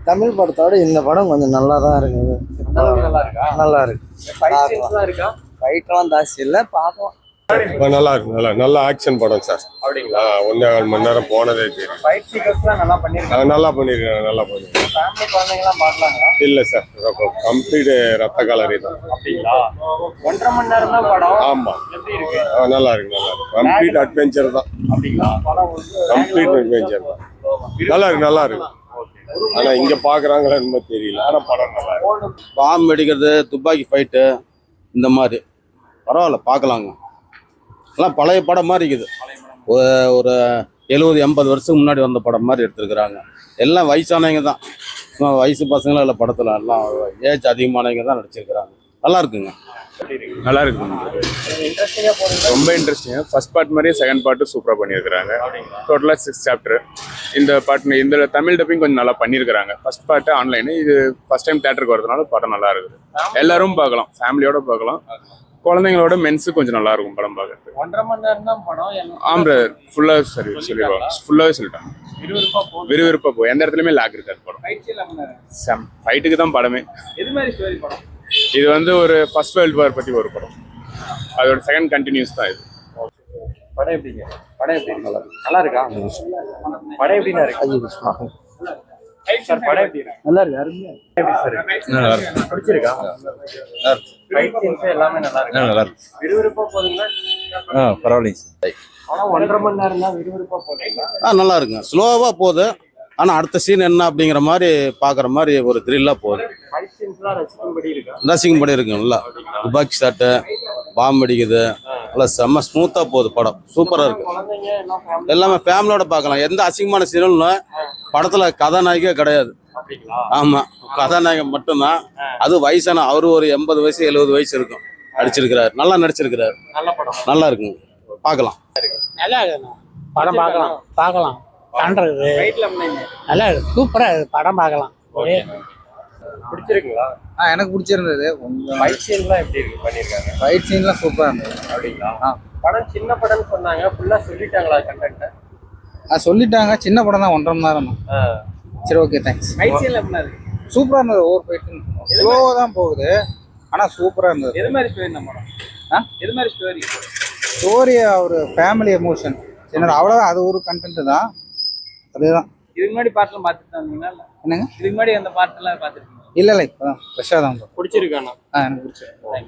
தமிழ் படத்தோட இந்த படம் கொஞ்சம் நல்லா தான் இருக்குது. நல்லா இருக்கா? நல்லா இருக்கு. ஃபைட் சீன்ஸ்லாம் இருக்கா? ஃபைட்லாம் ஜாஸ்தி இல்லை, பார்க்கலாம். நல்லா இருக்கு. நல்லா ஆக்ஷன் படம் சார். அப்படிங்களா? 1.25 மணி நேரம் போனதே தெரியும். ஃபைட் சீக்வன்ஸ்லாம் நல்லா பண்ணிருக்காங்க. நல்லா பண்ணிருக்காங்க. ஃபேமிலி குழந்தைங்கலாம் பார்க்கலாங்களா? இல்ல சார், கம்ப்ளீட் ரத்த கலரி தான். அப்படிங்களா? 1.5 மணி நேரம் தான் படம். ஆமா, எப்படி இருக்கு? நல்லா இருக்கு. கம்ப்ளீட் அட்வென்ச்சர் தான். அப்படிங்களா? கம்ப்ளீட் அட்வென்ச்சர் தான். நல்லா இருக்கு. ஆனா இங்க பாக்குறாங்களா என்னமோ தெரியல. ஆனா படம் நல்லா இருக்கு. பாம்பு வெடிக்கிறது, துப்பாக்கி ஃபைட்டு, இந்த மாதிரி பரவாயில்ல, பார்க்கலாங்க. எல்லாம் பழைய படம் மாதிரி இருக்குது. ஒரு 70-80 வருஷத்துக்கு முன்னாடி வந்த படம் மாதிரி எடுத்துருக்குறாங்க. எல்லாம் வயசானவங்க தான், வயசு பசங்களும் இல்லை. படத்தில் எல்லாம் ஏஜ் அதிகமானவங்க தான் நடிச்சிருக்கிறாங்க. நல்லா இருக்குங்க. நல்லா இருக்கு. ரொம்ப இன்ட்ரெஸ்டிங்காக ஃபர்ஸ்ட் பார்ட் மாதிரியே செகண்ட் பார்ட்டும் சூப்பராக பண்ணியிருக்கிறாங்க. டோட்டலாக 6 சாப்டர். இந்த தமிழ் டப்பிங் கொஞ்சம் நல்லா பண்ணியிருக்கிறாங்க. ஃபர்ஸ்ட் பார்ட்டு ஆன்லைனு, இது ஃபர்ஸ்ட் டைம் தேட்டருக்கு வரதுனால படம் நல்லா இருக்குது. எல்லாரும் பார்க்கலாம், ஃபேமிலியோட பார்க்கலாம். குழந்தைங்களோட மென்ஸு கொஞ்சம் நல்லா இருக்கும் படம் பார்க்கறது. 1.5 மணி நேரம் தான் படம். ஆமாம், ஃபுல்லாக சொல்லிடுவாங்க. ஃபுல்லாகவே சொல்லிட்டாங்க. விறுவிறுப்பா போய் எந்த இடத்துலையுமே லாக் இருக்காது படம். ஃபைட்டுக்கு தான் படமே. எது மாதிரி ஸ்டோரி படம்? இது வந்து ஒரு ஃபர்ஸ்ட் வேர்ல்டு வார் பற்றி ஒரு படம். அதோட செகண்ட் கண்டினியூஸ் தான் இது. படம் எப்படிங்க? படம் எப்படி நல்லா இருக்கா? படம் எப்படின்னா இருக்கு சார்? படம் எப்படி இருக்கு? நல்லா இருக்கு. அருமையா எப்படி சார் பிடிச்சிருக்கா? ஃபைட் சீன்ஸ் எல்லாமே நல்லா இருக்கு. விறுவிறுப்பா போகுதுங்களா? பரவாயில்லைங்க. ஆனா 1.5 மணி நேரம் தான் விறுவிறுப்பா போகுதுங்களா? நல்லா இருக்குங்க. ஸ்லோவாக போகுது, ஆனால் அடுத்த சீன் என்ன அப்படிங்கிற மாதிரி பார்க்குற மாதிரி ஒரு த்ரில்லாக போகுது. ஃபைட் சீன்ஸ்லாம் ரசிக்கும்படி இருக்கா? ரசிக்கும்படி இருக்குங்க. நல்லா துப்பாக்கி ஷாட்டு, பாம்பு அடிக்குது, நல்லா செம்ம ஸ்மூத்தாக போகுது படம். சூப்பராக இருக்கு. குழந்தைங்க எல்லாம் ஃபேமிலி எல்லாமே ஃபேமிலியோட பார்க்கலாம். எந்த அசிங்கமான சீனும் படத்தில் கதாநாயகே கிடையாது. அப்படிங்களா? ஆமாம், கதாநாயகன் மட்டும்தான். அது வயசான அவரு ஒரு 80 வயசு 70 வயசு இருக்கும். நடிச்சிருக்கிறாரு, நல்லா நடிச்சிருக்கிறாரு. நல்ல படம். நல்லா இருக்குங்க, பார்க்கலாம். நல்லா இருக்குண்ணா, படம் பார்க்கலாம். பண்றது ஃபைட்ல பண்ணீங்க நல்லா இருக்கு, சூப்பரா இருக்கு, படம் பார்க்கலாம். பிடிச்சிருக்குங்களா? எனக்கு பிடிச்சிருந்தது. ஃபைட் சீன்லாம் எப்படி இருக்கு பண்ணிருக்காங்க? ஃபைட் சீன்லாம் சூப்பராக இருந்தது. அப்படிங்களா? படம் சின்ன படம்னு சொன்னாங்க, ஃபுல்லா சொல்லிட்டாங்களா கண்டென்ட்? சொல்லிட்டாங்க, சின்ன படம் தான், 1.5 மணி நேரம் தான். சரி, ஓகே, தேங்க்ஸ். ஃபைட் சீன்ல எப்படி இருக்கு? சூப்பராக இருந்தது. ஒவ்வொரு ஃபைட் சீன் ஸ்லோவாக தான் போகுது, ஆனால் சூப்பராக இருந்தது. எது மாதிரி ஸ்டோரி நம்ம படம்? எது மாதிரி ஸ்டோரி? ஸ்டோரி ஒரு ஃபேமிலி எமோஷன் சின்ன, அவ்வளோதான். அது ஒரு கண்டென்ட் தான், அதுதான். இதுக்கு முன்னாடி பாட்டுலாம் பார்த்துட்டு வந்தீங்களா? என்னங்க? இதுக்கு முன்னாடி அந்த பாட்டுலாம் பார்த்துருக்கீங்க? இல்லை, இப்போ தான் ஃப்ரெஷ்ஷாக தான். பிடிச்சிருக்காண்ணா? எனக்கு பிடிச்சிருக்கு.